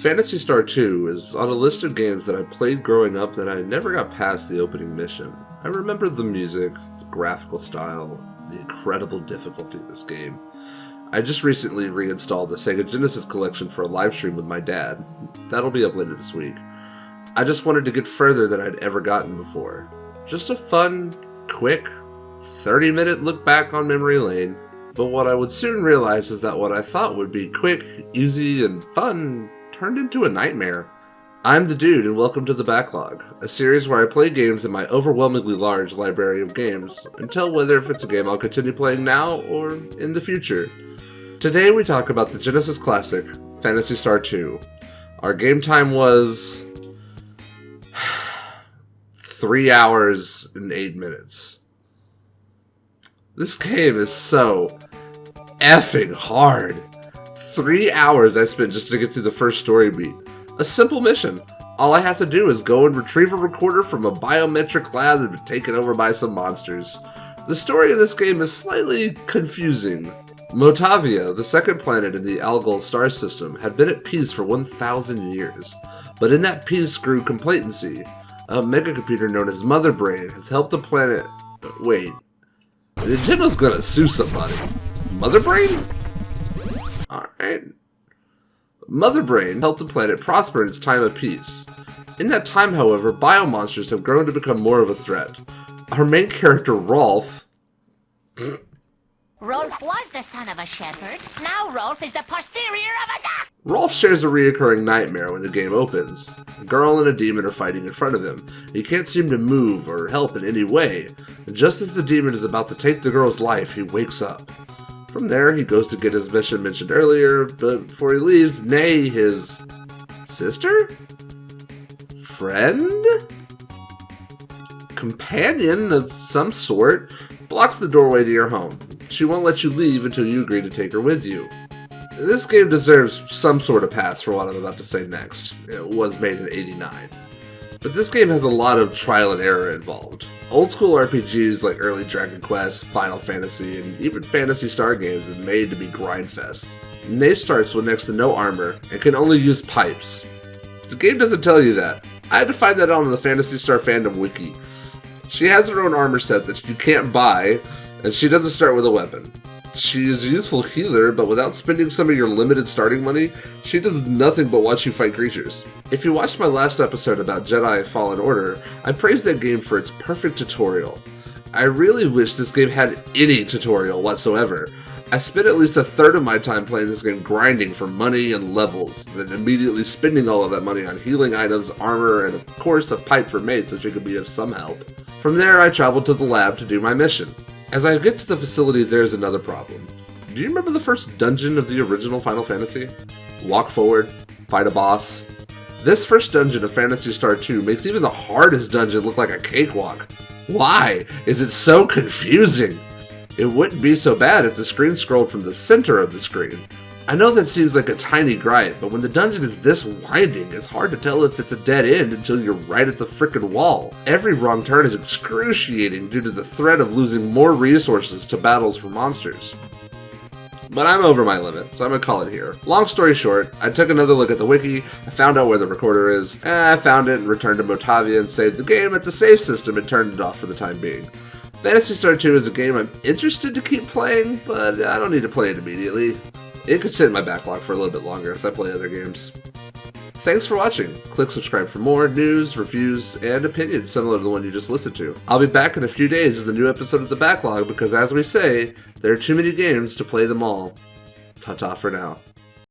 Phantasy Star 2 is on a list of games that I played growing up that I never got past the opening mission. I remember the music, the graphical style, the incredible difficulty of this game. I just recently reinstalled the Sega Genesis collection for a live stream with my dad. That'll be up later this week. I just wanted to get further than I'd ever gotten before. Just a fun, quick, 30-minute look back on memory lane. But what I would soon realize is that what I thought would be quick, easy, and fun turned into a nightmare. I'm the Dude, and welcome to the Backlog, a series where I play games in my overwhelmingly large library of games, and tell whether if it's a game I'll continue playing now or in the future. Today we talk about the Genesis classic, Phantasy Star 2. Our game time was 3 hours and 8 minutes. This game is so effing hard. 3 hours I spent just to get through the first story beat. A simple mission. All I have to do is go and retrieve a recorder from a biometric lab that had been taken over by some monsters. The story of this game is slightly confusing. Motavia, the second planet in the Algol star system, had been at peace for 1,000 years. But in that peace grew complacency. A megacomputer known as Mother Brain has helped the planet... Wait. Nintendo's gonna sue somebody. Mother Brain? Alright. Mother Brain helped the planet prosper in its time of peace. In that time, however, biomonsters have grown to become more of a threat. Our main character, Rolf... Rolf was the son of a shepherd. Now Rolf is the posterior of a duck! Rolf shares a reoccurring nightmare when the game opens. A girl and a demon are fighting in front of him. He can't seem to move or help in any way. And just as the demon is about to take the girl's life, he wakes up. From there, he goes to get his mission mentioned earlier, but before he leaves, Nay, his... sister? Friend? Companion of some sort, blocks the doorway to your home. She won't let you leave until you agree to take her with you. This game deserves some sort of pass for what I'm about to say next. It was made in '89. But this game has a lot of trial and error involved. Old school RPGs like early Dragon Quest, Final Fantasy, and even Phantasy Star games are made to be grindfest. Nay starts with next to no armor and can only use pipes. The game doesn't tell you that. I had to find that out on the Phantasy Star fandom wiki. She has her own armor set that you can't buy, and she doesn't start with a weapon. She is a useful healer, but without spending some of your limited starting money, she does nothing but watch you fight creatures. If you watched my last episode about Jedi Fallen Order, I praised that game for its perfect tutorial. I really wish this game had any tutorial whatsoever. I spent at least a third of my time playing this game grinding for money and levels, then immediately spending all of that money on healing items, armor, and of course a pipe for May so she could be of some help. From there, I traveled to the lab to do my mission. As I get to the facility, there's another problem. Do you remember the first dungeon of the original Final Fantasy? Walk forward, fight a boss. This first dungeon of Phantasy Star 2 makes even the hardest dungeon look like a cakewalk. Why is it so confusing? It wouldn't be so bad if the screen scrolled from the center of the screen. I know that seems like a tiny gripe, but when the dungeon is this winding, it's hard to tell if it's a dead end until you're right at the frickin' wall. Every wrong turn is excruciating due to the threat of losing more resources to battles for monsters. But I'm over my limit, so I'm gonna call it here. Long story short, I took another look at the wiki, I found out where the recorder is, and I found it and returned to Motavia and saved the game at the save system and turned it off for the time being. Phantasy Star 2 is a game I'm interested to keep playing, but I don't need to play it immediately. It could sit in my backlog for a little bit longer as I play other games. Thanks for watching. Click subscribe for more news, reviews, and opinions similar to the one you just listened to. I'll be back in a few days with a new episode of The Backlog because, as we say, there are too many games to play them all. Ta-ta for now.